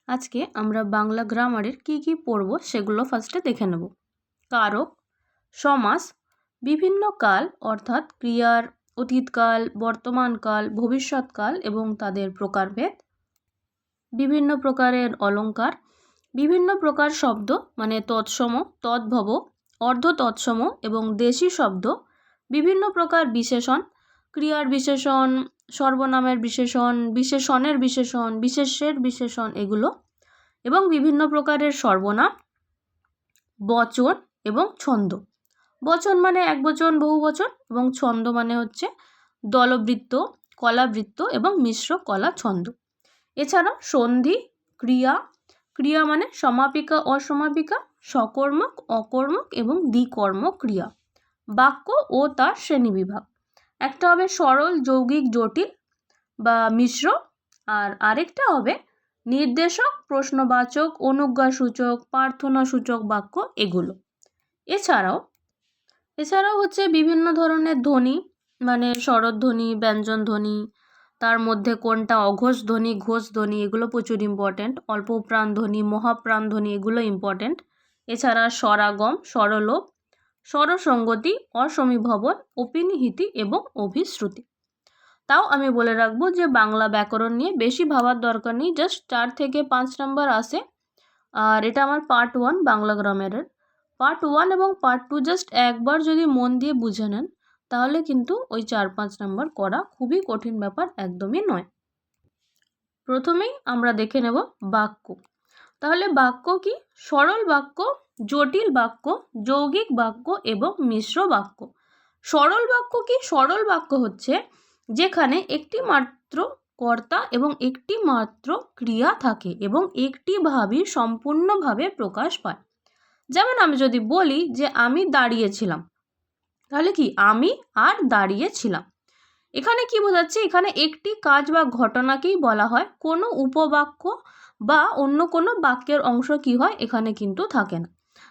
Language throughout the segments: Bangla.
আজকে আমরা বাংলা গ্রামারের কি পড়ব সেগুলো ফার্স্টে দেখে নেব। কারক, সমাস, বিভিন্ন কাল অর্থাৎ ক্রিয়ার অতীতকাল, বর্তমানকাল, ভবিষ্যৎকাল এবং তাদের প্রকারভেদ, বিভিন্ন প্রকারের অলংকার, বিভিন্ন প্রকার শব্দ মানে তৎসম, তদ্ভব, অর্ধ তৎসম এবং দেশি শব্দ, বিভিন্ন প্রকার বিশেষণ, ক্রিয়ার বিশেষণ, সর্বনামের বিশেষণ, বিশেষণের বিশেষণ, বিশেষ্যের বিশেষণ এগুলো, এবং বিভিন্ন প্রকারের সর্বনাম, বচন এবং ছন্দ। বচন মানে একবচন, বহুবচন, এবং ছন্দ মানে হচ্ছে দলবৃত্ত, কলাবৃত্ত এবং মিশ্র কলা ছন্দ। এছাড়াও সন্ধি, ক্রিয়া, ক্রিয়া মানে সমাপিকা, অসমাপিকা, সকর্মক, অকর্মক এবং দ্বিকর্মক ক্রিয়া, বাক্য ও তার শ্রেণীবিভাগ। একটা হবে সরল, যৌগিক, জটিল বা মিশ্র, আর আরেকটা হবে নির্দেশক, প্রশ্নবাচক, অনুজ্ঞাসূচক, প্রার্থনাসূচক বাক্য এগুলো। এছাড়াও হচ্ছে বিভিন্ন ধরনের ধ্বনি মানে স্বরধ্বনি, ব্যঞ্জন ধ্বনি, তার মধ্যে কোনটা অঘোষ ধ্বনি, ঘোষ ধ্বনি এগুলো প্রচুর ইম্পর্ট্যান্ট, অল্প প্রাণ ধ্বনি, মহাপ্রাণ ধ্বনি এগুলো ইম্পর্ট্যান্ট। এছাড়া স্বরাগম, স্বরলোপ, স্বরসঙ্গতি, অসমীভবন, অপিনিহিতি এবং অভিশ্রুতি। তাও আমি বলে রাখবো যে বাংলা ব্যাকরণ নিয়ে বেশি ভাবার দরকার নেই, জাস্ট 4 থেকে 5 নাম্বার আসে। আর এটা আমার পার্ট 1 বাংলা গ্রামারের। পার্ট 1 এবং পার্ট 2 জাস্ট একবার যদি মন দিয়ে বুঝে নেন তাহলে কিন্তু ওই 4-5 নাম্বার করা খুবই কঠিন ব্যাপার একদমই নয়। প্রথমেই আমরা দেখে নেব বাক্য। তাহলে বাক্য কি? সরল বাক্য, জটিল বাক্য, যৌগিক বাক্য এবং মিশ্র বাক্য। সরল বাক্য কি? সরল বাক্য হচ্ছে যেখানে একটি মাত্র কর্তা এবং একটি মাত্র ক্রিয়া থাকে এবং একটি ভাবই সম্পূর্ণভাবে প্রকাশ পায়। যেমন আমি যদি বলি যে আমি দাঁড়িয়েছিলাম, তাহলে কি? আমি আর দাঁড়িয়েছিলাম। এখানে কি বোঝাচ্ছে? এখানে একটি কাজ বা ঘটনাকেই বলা হয়, কোনো উপবাক্য বা অন্য কোনো বাক্যের অংশ কি হয় এখানে কিন্তু থাকে না।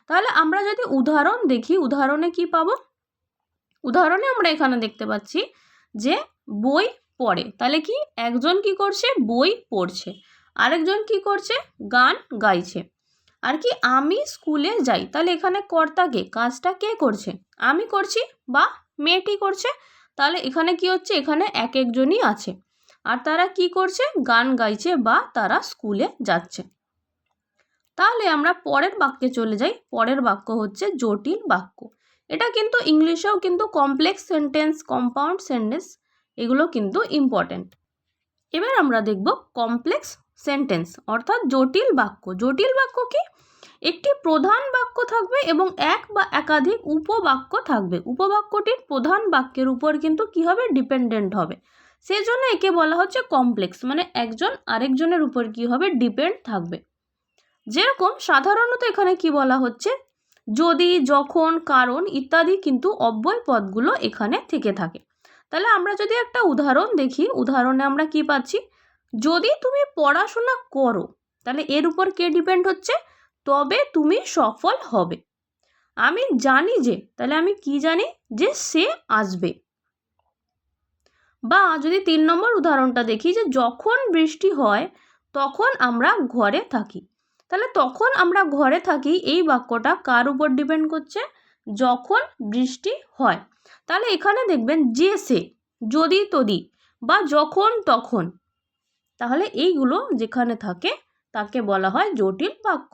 তাহলে আমরা যদি উদাহরণ দেখি, উদাহরণে কি পাবো? উদাহরণে আমরা এখানে দেখতে পাচ্ছি যে বই পড়ে, তাহলে কি? একজন কি করছে? বই পড়ছে। আরেকজন কি করছে? গান গাইছে। আর কি? আমি স্কুলে যাই, তাহলে এখানে কর্তা কে? কাজটা কে করছে? আমি করছি বা মেয়েটি করছে। তাহলে এখানে কি হচ্ছে? এখানে এক একজনই আছে, আর তারা কি করছে? গান গাইছে বা তারা স্কুলে যাচ্ছে। তাহলে আমরা পরের বাক্যে চলে যাই। পরের বাক্য হচ্ছে জটিল বাক্য। এটা কিন্তু ইংলিশেও কিন্তু কমপ্লেক্স সেন্টেন্স, কম্পাউন্ড সেন্টেন্স এগুলো কিন্তু ইম্পর্টেন্ট। এবার আমরা দেখব কমপ্লেক্স সেন্টেন্স অর্থাৎ জটিল বাক্য। জটিল বাক্য কি? একটি প্রধান বাক্য থাকবে এবং এক বা একাধিক উপবাক্য থাকবে। উপবাক্যটির প্রধান বাক্যের উপর কিন্তু কি হবে? ডিপেন্ডেন্ট হবে। সেজন্য একে বলা হচ্ছে কমপ্লেক্স, মানে একজন আরেকজনের উপর কি হবে? ডিপেন্ড থাকবে। যেরকম সাধারণত এখানে কি বলা হচ্ছে? যদি, যখন, কারণ ইত্যাদি কিন্তু অব্যয় পদগুলো এখানে থেকে থাকে। তাহলে আমরা যদি একটা উদাহরণ দেখি, উদাহরণে আমরা কি পাচ্ছি? যদি তুমি পড়াশোনা করো, তাহলে এর উপর কে ডিপেন্ড হচ্ছে? তবে তুমি সফল হবে। আমি জানি যে, তাহলে আমি কি জানি? যে সে আসবে। বা যদি 3 নম্বর উদাহরণটা দেখি, যে যখন বৃষ্টি হয় তখন আমরা ঘরে থাকি। তাহলে তখন আমরা ঘরে থাকি এই বাক্যটা কার উপর ডিপেন্ড করছে? যখন বৃষ্টি হয়। তাহলে এখানে দেখবেন যে সে, যদি তদি বা যখন তখন, তাহলে এইগুলো যেখানে থাকে তাকে বলা হয় জটিল বাক্য।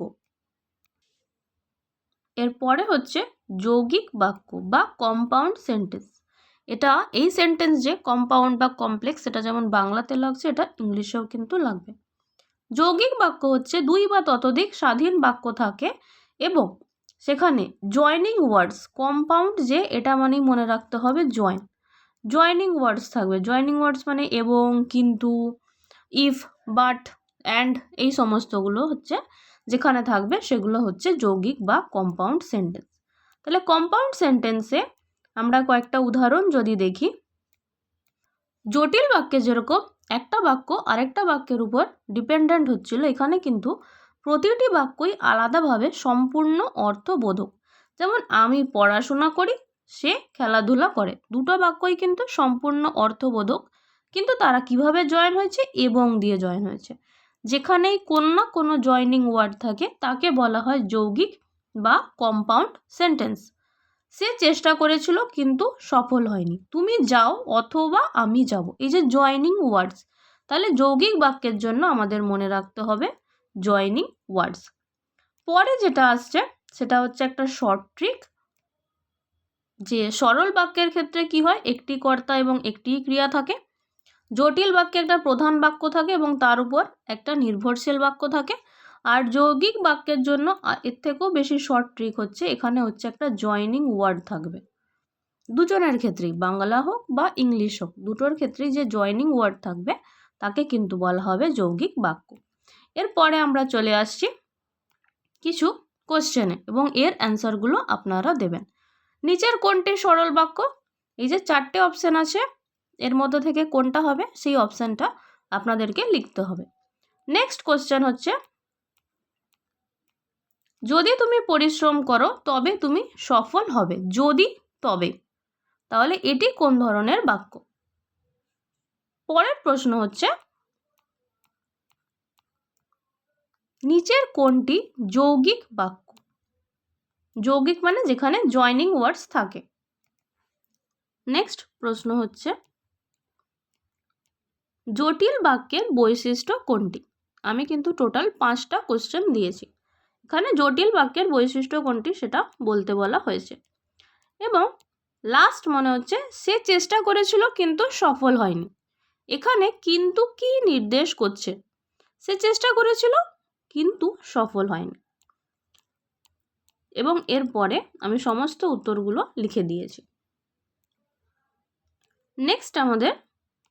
এরপরে হচ্ছে যৌগিক বাক্য বা কম্পাউন্ড সেন্টেন্স। এটা এই সেন্টেন্স যে কম্পাউন্ড বা কমপ্লেক্স, এটা যেমন বাংলাতে লাগছে এটা ইংলিশেও কিন্তু লাগবে। যৌগিক বাক্য হচ্ছে দুই বা ততোধিক স্বাধীন বাক্য থাকে এবং সেখানে জয়নিং ওয়ার্ডস, কম্পাউন্ড যে এটা মানেই মনে রাখতে হবে জয়নিং ওয়ার্ডস থাকবে। জয়নিং ওয়ার্ডস মানে এবং, কিন্তু, ইফ, বাট, অ্যান্ড এই সমস্তগুলো হচ্ছে যেখানে থাকবে সেগুলো হচ্ছে যৌগিক বা কম্পাউন্ড সেন্টেন্স। তাহলে কম্পাউন্ড সেন্টেন্সে আমরা কয়েকটা উদাহরণ যদি দেখি, জটিল বাক্যে যেরকম একটা বাক্য আরেকটা বাক্যের উপর ডিপেন্ডেন্ট হচ্ছিল, এখানে কিন্তু প্রতিটি বাক্যই আলাদাভাবে সম্পূর্ণ অর্থবোধক। যেমন আমি পড়াশোনা করি, সে খেলাধুলা করে, দুটো বাক্যই কিন্তু সম্পূর্ণ অর্থবোধক, কিন্তু তারা কিভাবে জয়েন হয়েছে? এবং দিয়ে জয়েন হয়েছে। যেখানেই কোনো না কোনো জয়নিং ওয়ার্ড থাকে তাকে বলা হয় যৌগিক বা কম্পাউন্ড সেন্টেন্স। সে চেষ্টা করেছিল কিন্তু সফল হয়নি। তুমি যাও অথবা আমি যাব, এই যে জয়নিং ওয়ার্ডস, তাহলে যৌগিক বাক্যের জন্য আমাদের মনে রাখতে হবে জয়নিং ওয়ার্ডস। পরে যেটা আসছে সেটা হচ্ছে একটা শর্ট ট্রিক, যে সরল বাক্যের ক্ষেত্রে কি হয়, একটি কর্তা এবং একটি ক্রিয়া থাকে। জটিল বাক্যে একটা প্রধান বাক্য থাকে এবং তার উপর একটা নির্ভরশীল বাক্য থাকে। আর যৌগিক বাক্যের জন্য এর থেকেও বেশি শর্ট ট্রিক হচ্ছে, এখানে হচ্ছে একটা জয়নিং ওয়ার্ড থাকবে। দুজনের ক্ষেত্রেই, বাংলা হোক বা ইংলিশ হোক, দুটোর ক্ষেত্রেই যে জয়নিং ওয়ার্ড থাকবে তাকে কিন্তু বলা হবে যৌগিক বাক্য। এরপরে আমরা চলে আসছি কিছু কোশ্চেনে এবং এর অ্যান্সারগুলো আপনারা দেবেন। নিচের কোনটি সরল বাক্য? এই যে 4টে অপশান আছে, এর মধ্যে থেকে কোনটা হবে সেই অপশানটা আপনাদেরকে লিখতে হবে। নেক্সট কোশ্চেন হচ্ছে, যদি তুমি পরিশ্রম করো তবে তুমি সফল হবে। যদি, তবে, তাহলে এটি কোন ধরনের বাক্য? পরের প্রশ্ন হচ্ছে, নিচের কোনটি যৌগিক বাক্য? যৌগিক মানে যেখানে জয়নিং ওয়ার্ডস থাকে। নেক্সট প্রশ্ন হচ্ছে, জটিল বাক্যের বৈশিষ্ট্য কোনটি? আমি কিন্তু টোটাল 5টা কোশ্চেন দিয়েছি, এখানে জটিল বাক্যের বৈশিষ্ট্য কোনটি সেটা বলতে বলা হয়েছে। এবং লাস্ট মনে হচ্ছে, সে চেষ্টা করেছিল কিন্তু সফল হয়নি। এখানে কিন্তু কি নির্দেশ করছে? সে চেষ্টা করেছিল কিন্তু সফল হয়নি। এবং এরপরে আমি সমস্ত উত্তরগুলো লিখে দিয়েছি। নেক্সট আমাদের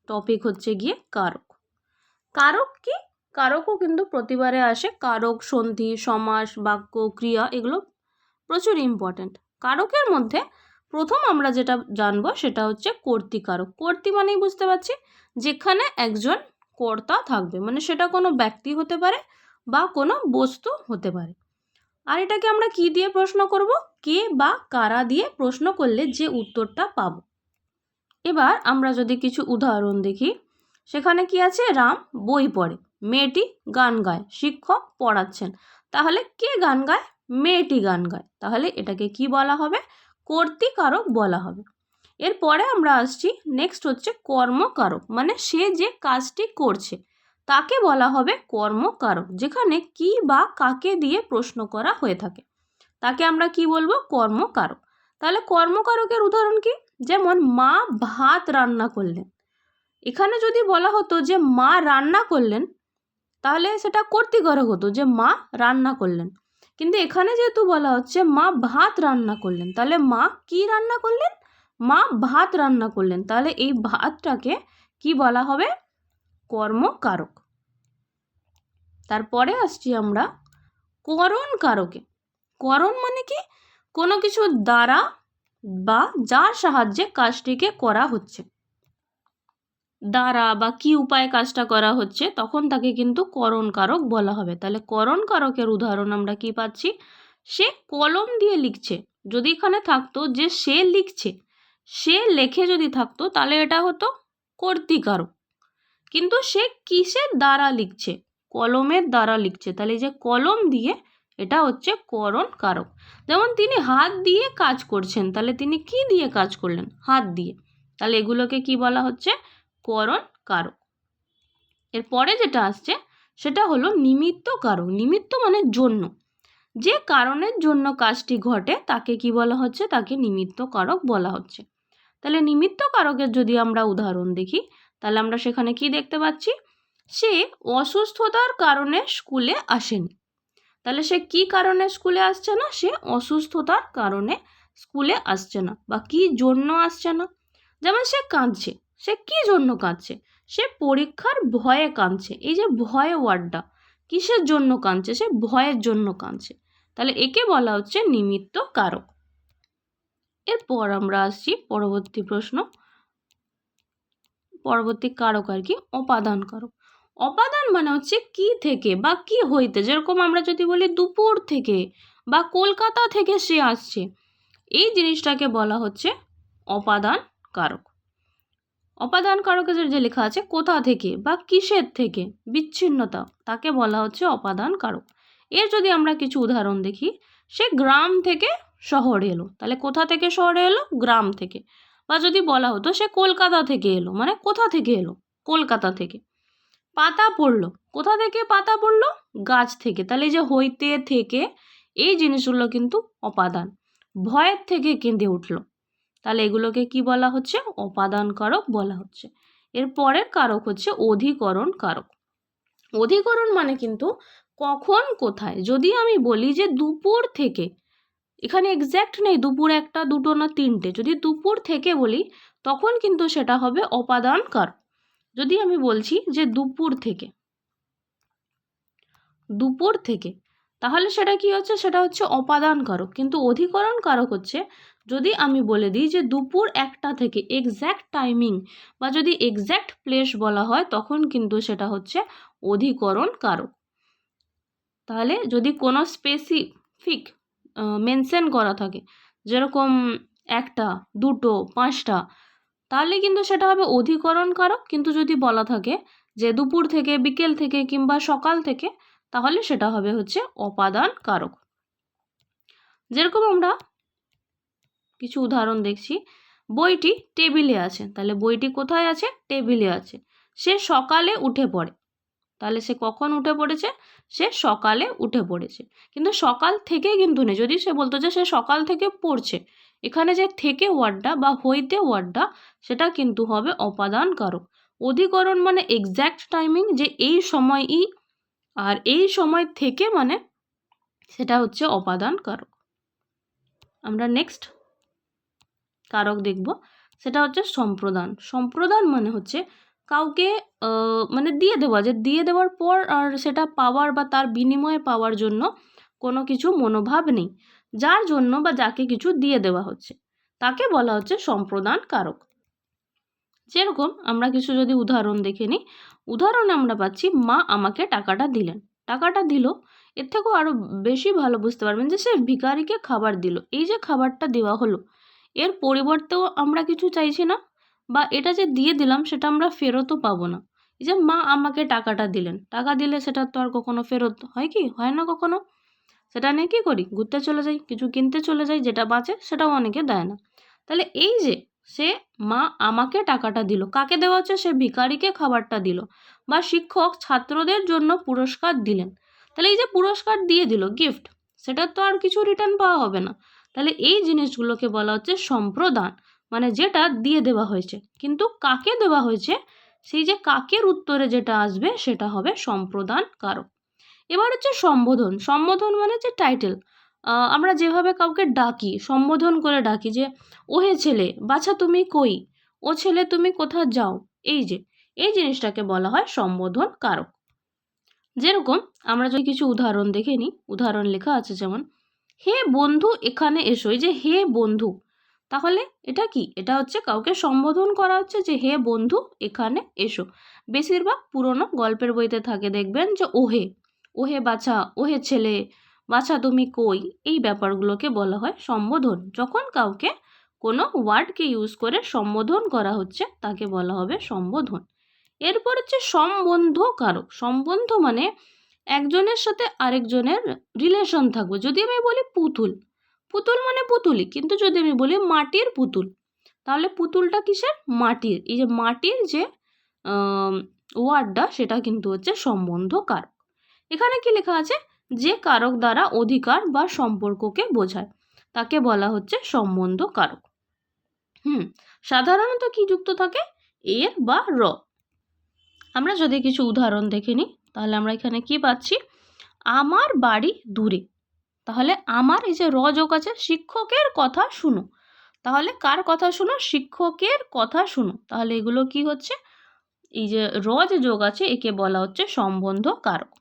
টপিক হচ্ছে গিয়ে কারক। কারক কি? কারকও কিন্তু প্রতিবারে আসে। কারক, সন্ধি, সমাস, বাক্য, ক্রিয়া, এগুলো প্রচুর ইম্পর্ট্যান্ট। কারকের মধ্যে প্রথম আমরা যেটা জানবো সেটা হচ্ছে কর্তৃকারক। কর্তৃ মানেই বুঝতে পারছি যেখানে একজন কর্তা থাকবে, মানে সেটা কোনো ব্যক্তি হতে পারে বা কোনো বস্তু হতে পারে। আর এটাকে আমরা কি দিয়ে প্রশ্ন করব? কে বা কারা দিয়ে প্রশ্ন করলে যে উত্তরটা পাবো। এবার আমরা যদি কিছু উদাহরণ দেখি, সেখানে কি আছে? রাম বই পড়ে, মেয়েটি গান গায়, শিক্ষক পড়াচ্ছেন। তাহলে কে গান গায়? মেয়েটি গান গায়। তাহলে এটাকে কি বলা হবে? কর্তৃকারক বলা হবে। এরপরে আমরা আসছি, নেক্সট হচ্ছে কর্মকারক, মানে সে যে কাজটি করছে তাকে বলা হবে কর্মকারক। যেখানে কি বা কাকে দিয়ে প্রশ্ন করা হয়ে থাকে তাকে আমরা কি বলবো? কর্মকারক। তাহলে কর্মকারকের উদাহরণ কি? যেমন মা ভাত রান্না করলেন। এখানে যদি বলা হতো যে মা রান্না করলেন, তাহলে সেটা কর্তৃকারক হতো, যে মা রান্না করলেন। কিন্তু এখানে যেহেতু বলা হচ্ছে মা ভাত রান্না করলেন, তাহলে মা কি রান্না করলেন? মা ভাত রান্না করলেন। তাহলে এই ভাতটাকে কি বলা হবে? কর্মকারক। তারপরে আসছি আমরা করণ কারকে। করণ মানে কি? কোনো কিছু দ্বারা বা যার সাহায্যে কাজটিকে করা হচ্ছে, দ্বারা বা কি উপায়ে কাজটা করা হচ্ছে, তখন তাকে কিন্তু করণ কারক বলা হবে। তাহলে করণ কারকের উদাহরণ আমরা কি পাচ্ছি? সে কলম দিয়ে লিখছে। যদি এখানে থাকতো যে সে লিখছে, সে লেখে যদি থাকতো তাহলে এটা হতো কর্তৃকারক। কিন্তু সে কিসের দ্বারা লিখছে? কলমের দ্বারা লিখছে। তাহলে এই যে কলম দিয়ে, এটা হচ্ছে করণ কারক। যেমন তিনি হাত দিয়ে কাজ করছেন, তাহলে তিনি কি দিয়ে কাজ করলেন? হাত দিয়ে। তাহলে এগুলোকে কি বলা হচ্ছে? করণ কারক। এরপরে যেটা আসছে সেটা হলো নিমিত্ত কারক। নিমিত্ত মানে জন্য, যে কারণের জন্য কাজটি ঘটে তাকে কি বলা হচ্ছে? তাকে নিমিত্ত কারক বলা হচ্ছে। তাহলে নিমিত্ত কারকের যদি আমরা উদাহরণ দেখি, তাহলে আমরা সেখানে কি দেখতে পাচ্ছি? সে অসুস্থতার কারণে স্কুলে আসেনি। তাহলে সে কি কারণে স্কুলে আসছে না? সে অসুস্থতার কারণে স্কুলে আসছে না। বা কি জন্য আসছে না? যেমন সে কাঁদছে। সে কি জন্য কাঁদছে? সে পরীক্ষার ভয়ে কাঁদছে। এই যে ভয় ওয়ার্ডটা, কিসের জন্য কাঁদছে? সে ভয়ের জন্য কাঁদছে। তাহলে একে বলা হচ্ছে নিমিত্ত কারক। এরপর আমরা আসছি পরবর্তী প্রশ্ন, পরবর্তী কারক আর কি অপাদান কারক। অপাদান মানে হচ্ছে কি থেকে বা কি হইতে। যেরকম আমরা যদি বলি দুপুর থেকে বা কলকাতা থেকে সে আসছে, এই জিনিসটাকে বলা হচ্ছে অপাদান কারক। অপাদান কারকের যে লেখা আছে কোথা থেকে বা কিসের থেকে, বিচ্ছিন্নতা, তাকে বলা হচ্ছে অপাদান কারক। এর যদি আমরা কিছু উদাহরণ দেখি, সে গ্রাম থেকে শহরে এলো, তাহলে কোথা থেকে শহরে এলো? গ্রাম থেকে। বা যদি বলা হতো সে কলকাতা থেকে এলো, মানে কোথা থেকে এলো? কলকাতা থেকে। পাতা পড়লো, কোথা থেকে পাতা পড়লো? গাছ থেকে। তাহলে এই যে হইতে, থেকে, এই জিনিসগুলো কিন্তু অপাদান। ভয়ের থেকে কেঁদে উঠলো, তাহলে এগুলোকে কি বলা হচ্ছে? অপাদান কারক বলা হচ্ছে। এর পরের কারক হচ্ছে অধিকরণ কারক। অধিকরণ মানে কিন্তু কখন কোথায়। যদি আমি বলি যে দুপুর থেকে, এখানে এক্স্যাক্ট নেই দুপুর 1টা 2টো না 3টে, যদি দুপুর থেকে বলি তখন কিন্তু সেটা হবে অপাদান কারক। যদি আমি বলছি যে দুপুর থেকে, দুপুর থেকে, তাহলে সেটা কি হচ্ছে? সেটা হচ্ছে অপাদান কারক। কিন্তু অধিকরণ কারক হচ্ছে যদি আমি বলে দিই যে দুপুর 1টা থেকে, এক্স্যাক্ট টাইমিং বা যদি এক্স্যাক্ট প্লেস বলা হয় তখন কিন্তু সেটা হচ্ছে অধিকরণ কারক। তাহলে যদি কোনো স্পেসিফিক মেনশন করা থাকে, যেরকম 1টা 2টো 5টা, তাহলে কিন্তু সেটা হবে অধিকরণ কারক। কিন্তু যদি বলা থাকে যে দুপুর থেকে, বিকেল থেকে কিংবা সকাল থেকে, তাহলে সেটা হবে হচ্ছে অপাদান কারক। যেরকম আমরা কিছু উদাহরণ দেখছি, বইটি টেবিলে আছে, তাহলে বইটি কোথায় আছে? টেবিলে আছে। সে সকালে উঠে পড়ে, তাহলে সে কখন উঠে পড়েছে? সে সকালে উঠে পড়েছে। কিন্তু সকাল থেকে কিন্তু নেই, যদি সে বলতো যে সে সকাল থেকে পড়ছে, এখানে যে থেকে ওয়ার্ডটা বা হইতে ওয়ার্ডটা, সেটা কিন্তু হবে অপাদান কারক। অধিকরণ মানে এক্স্যাক্ট টাইমিং, যে এই সময়ই, আর এই সময় থেকে মানে সেটা হচ্ছে অপাদান কারক। আমরা নেক্সট কারক দেখব, সেটা হচ্ছে সম্প্রদান। সম্প্রদান মানে হচ্ছে কাউকে মানে দিয়ে দেওয়া, যে দিয়ে দেওয়ার পর আর সেটা পাওয়ার বা তার বিনিময়ে পাওয়ার জন্য কোনো কিছু মনোভাব নেই, যার জন্য বা যাকে কিছু দিয়ে দেওয়া হচ্ছে তাকে বলা হচ্ছে সম্প্রদান কারক। যেরকম আমরা কিছু যদি উদাহরণ দেখে নিই, উদাহরণে আমরা পাচ্ছি মা আমাকে টাকাটা দিলেন। টাকাটা দিল, এর থেকেও আরও বেশি ভালো বুঝতে পারবেন যে সে ভিখারিকে খাবার দিল। এই যে খাবারটা দেওয়া হলো, এর পরিবর্তেও আমরা কিছু চাইছি না, বা এটা যে দিয়ে দিলাম সেটা আমরা ফেরতও পাবো না। এই যে মা আমাকে টাকাটা দিলেন, টাকা দিলে সেটা তো আর কখনো ফেরত হয় কি? হয় না কখনো। সেটা নিয়ে কী করি? ঘুরতে চলে যাই, কিছু কিনতে চলে যাই, যেটা বাঁচে সেটাও অনেকে দেয় না। তাহলে এই যে সে মা আমাকে টাকাটা দিল, কাকে দেওয়া হচ্ছে? সে ভিখারিকে খাবারটা দিল। বা শিক্ষক ছাত্রদের জন্য পুরস্কার দিলেন, তাহলে এই যে পুরস্কার দিয়ে দিল, গিফট, সেটা তো আর কিছু রিটার্ন পাওয়া হবে না। তাহলে এই জিনিসগুলোকে বলা হচ্ছে সম্প্রদান, মানে যেটা দিয়ে দেওয়া হয়েছে, কিন্তু কাকে দেওয়া হয়েছে, সেই যে কাকের উত্তরে যেটা আসবে সেটা হবে সম্প্রদান কারক। এবার হচ্ছে সম্বোধন। সম্বোধন মানে যে টাইটেল, আমরা যেভাবে কাউকে ডাকি, সম্বোধন করে ডাকি, যে ওহে ছেলে, বাছা তুমি কই, ও ছেলে তুমি কোথা যাও, এই যে এই জিনিসটাকে বলা হয় সম্বোধন কারক। যেরকম আমরা যদি কিছু উদাহরণ দেখে নিই, উদাহরণ লেখা আছে যেমন হে বন্ধু এখানে এসো। এই যে হে বন্ধু, তাহলে এটা কি? এটা হচ্ছে কাউকে সম্বোধন করা হচ্ছে, যে হে বন্ধু এখানে এসো। বেশিরভাগ পুরনো গল্পের বইতে থাকে দেখবেন যে ওহে, ওহে বাছা, ওহে ছেলে, বাছা তুমি কই, এই ব্যাপারগুলোকে বলা হয় সম্বোধন। যখন কাউকে কোনো ওয়ার্ডকে ইউজ করে সম্বোধন করা হচ্ছে তাকে বলা হবে সম্বোধন। এরপর হচ্ছে সম্বন্ধ কারক। সম্বন্ধ মানে একজনের সাথে আরেকজনের রিলেশন থাকবে। যদি আমি বলি পুতুল, পুতুল মানে পুতুলই, কিন্তু যদি আমি বলি মাটির পুতুল, তাহলে পুতুলটা কিসের? মাটির। এই যে মাটির যে ওয়ার্ডটা, সেটা কিন্তু হচ্ছে সম্বন্ধ কারক। এখানে কি লেখা আছে? যে কারক দ্বারা অধিকার বা সম্পর্ককে বোঝায় তাকে বলা হচ্ছে সম্বন্ধ কারক। সাধারণত কি যুক্ত থাকে? এর বা র। আমরা যদি কিছু উদাহরণ দেখে নিই, তাহলে আমরা এখানে কি পাচ্ছি? আমার বাড়ি দূরে, তাহলে আমার, এই যে র যোগ আছে, শিক্ষকের কথা শুনো, তাহলে কার কথা শুনো? শিক্ষকের কথা শুনো। তাহলে এগুলো কি হচ্ছে? এই যে র যে যোগ আছে, একে বলা হচ্ছে সম্বন্ধ কারক।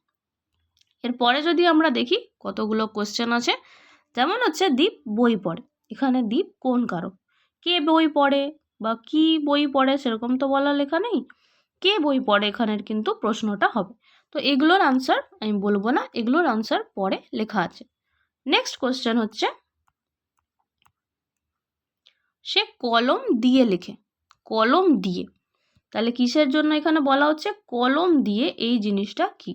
এরপরে যদি আমরা দেখি কতগুলো কোশ্চেন আছে, যেমন হচ্ছে দীপ বই পড়ে। এখানে দীপ কোন কারক? কে বই পড়ে বা কি বই পড়ে সেরকম তো বলা লেখা নেই, কে বই পড়ে এখানের কিন্তু প্রশ্নটা হবে। তো এগুলোর আনসার আমি বলবো না, এগুলোর আনসার পরে লেখা আছে। নেক্সট কোশ্চেন হচ্ছে সে কলম দিয়ে লেখে। কলম দিয়ে, তাহলে কিসের জন্য এখানে বলা হচ্ছে কলম দিয়ে এই জিনিসটা কি।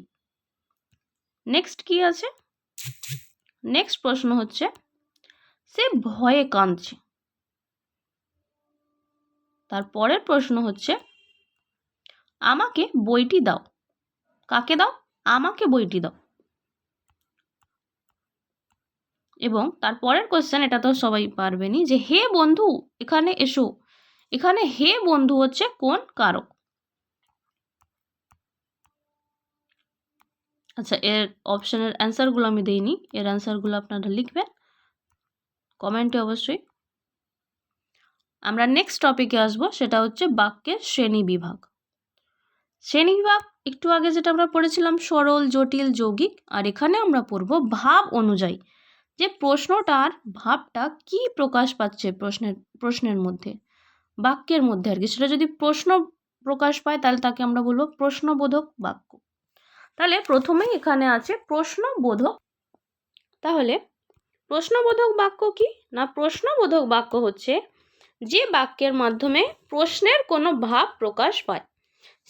নেক্সট কি আছে, নেক্সট প্রশ্ন হচ্ছে সে ভয়ে কাঁদছে। তারপরের প্রশ্ন হচ্ছে আমাকে বইটি দাও। কাকে দাও? আমাকে বইটি দাও। এবং তারপরের কোশ্চেন, এটা তো সবাই পারবেনি, যে হে বন্ধু এখানে এসো। এখানে হে বন্ধু হচ্ছে কোন কারক? আচ্ছা, এর অপশনের অ্যান্সারগুলো আমি দিইনি, এর অ্যান্সারগুলো আপনারা লিখবেন কমেন্টে অবশ্যই। আমরা নেক্সট টপিকে আসবো, সেটা হচ্ছে বাক্যের শ্রেণী বিভাগ। শ্রেণী বিভাগ একটু আগে যেটা আমরা পড়েছিলাম সরল, জটিল, যৌগিক, আর এখানে আমরা পড়ব ভাব অনুযায়ী, যে প্রশ্নটার ভাবটা কি প্রকাশ পাচ্ছে প্রশ্নের মধ্যে, বাক্যের মধ্যে আর কি। সেটা যদি প্রশ্ন প্রকাশ পায় তাহলে তাকে আমরা বলবো প্রশ্নবোধক বাক্য। তাহলে প্রথমেই এখানে আছে প্রশ্নবোধক। তাহলে প্রশ্নবোধক বাক্য কি না, প্রশ্নবোধক বাক্য হচ্ছে যে বাক্যের মাধ্যমে প্রশ্নের কোনো ভাব প্রকাশ পায়,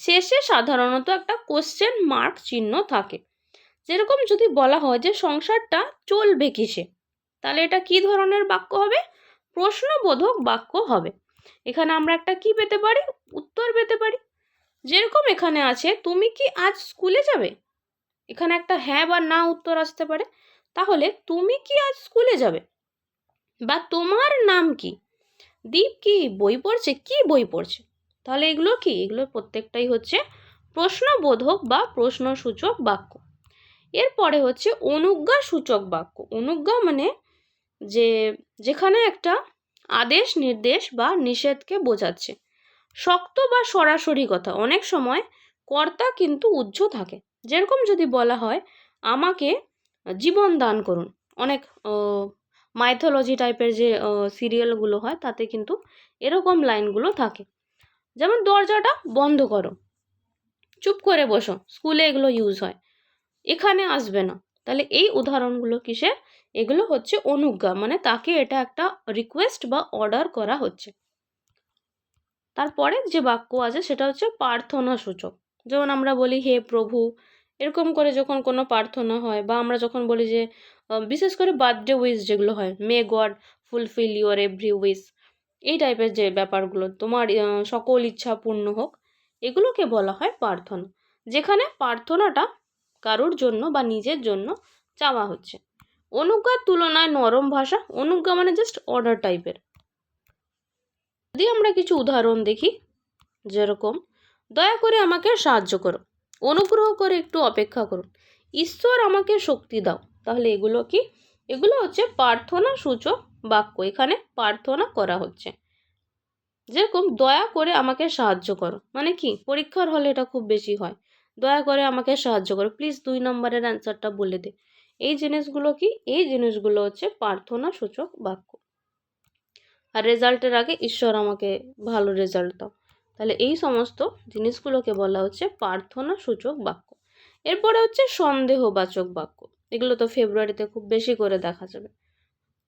শেষে সাধারণত একটা কোশ্চেন মার্ক চিহ্ন থাকে। যেরকম যদি বলা হয় যে সংসারটা চলবে কিসে, তাহলে এটা কি ধরনের বাক্য হবে? প্রশ্নবোধক বাক্য হবে। এখানে আমরা একটা কি পেতে পারি? উত্তর পেতে পারি। যেরকম এখানে আছে তুমি কি আজ স্কুলে যাবে, এখানে একটা হ্যাঁ বা না উত্তর আসতে পারে। তাহলে তুমি কি আজ স্কুলে যাবে, বা তোমার নাম কি, দীপ কি বই পড়ছে, কি বই পড়ছে। তাহলে এগুলো কি, এগুলো প্রত্যেকটাই হচ্ছে প্রশ্নবোধক বা প্রশ্নসূচক বাক্য। এরপরে হচ্ছে অনুজ্ঞাসূচক বাক্য। অনুজ্ঞা মানে যেখানে একটা আদেশ, নির্দেশ বা নিষেধকে বোঝাচ্ছে। শক্ত বা সরাসরি কথা, অনেক সময় কর্তা কিন্তু উহ্য থাকে। যেরকম যদি বলা হয় আমাকে জীবন দান করুন, অনেক মাইথোলজি টাইপের যে সিরিয়ালগুলো হয় তাতে কিন্তু এরকম লাইনগুলো থাকে। যেমন দরজাটা বন্ধ করো, চুপ করে বসো, স্কুলে এগুলো ইউজ হয়, এখানে আসবে না। তাহলে এই উদাহরণগুলো কিসের? এগুলো হচ্ছে অনুজ্ঞা, মানে তাকে এটা একটা রিকোয়েস্ট বা অর্ডার করা হচ্ছে। তারপরে যে বাক্য আছে সেটা হচ্ছে প্রার্থনা সূচক। যেমন আমরা বলি হে প্রভু, এরকম করে যখন কোনো প্রার্থনা হয়, বা আমরা যখন বলি যে বিশেষ করে বার্থডে উইশ যেগুলো হয়, may God fulfil your every wish, এই টাইপের যে ব্যাপারগুলো, তোমার সকল ইচ্ছা পূর্ণ হোক, এগুলোকে বলা হয় প্রার্থনা। যেখানে প্রার্থনাটা কারোর জন্য বা নিজের জন্য চাওয়া হচ্ছে। অনুজ্ঞার তুলনায় নরম ভাষা, অনুজ্ঞা মানে জাস্ট অর্ডার টাইপের। যদি আমরা কিছু উদাহরণ দেখি, যেরকম দয়া করে আমাকে সাহায্য করো, অনুগ্রহ করে একটু অপেক্ষা করুন, ঈশ্বর আমাকে শক্তি দাও। তাহলে এগুলো কি? এগুলো হচ্ছে প্রার্থনা সূচক বাক্য, এখানে প্রার্থনা করা হচ্ছে। যেরকম দয়া করে আমাকে সাহায্য করো মানে কি, পরীক্ষার হলে এটা খুব বেশি হয়, দয়া করে আমাকে সাহায্য করো, প্লিজ 2 নম্বরের অ্যান্সারটা বলে দে। এই জিনিসগুলো কি? এই জিনিসগুলো হচ্ছে প্রার্থনা সূচক বাক্য। আর রেজাল্টের আগে ঈশ্বর আমাকে ভালো রেজাল্ট দাও। তাহলে এই সমস্ত জিনিসগুলোকে বলা হচ্ছে প্রার্থনা সূচক বাক্য। এরপরে হচ্ছে সন্দেহবাচক বাক্য। এগুলো তো ফেব্রুয়ারিতে খুব বেশি করে দেখা যাবে।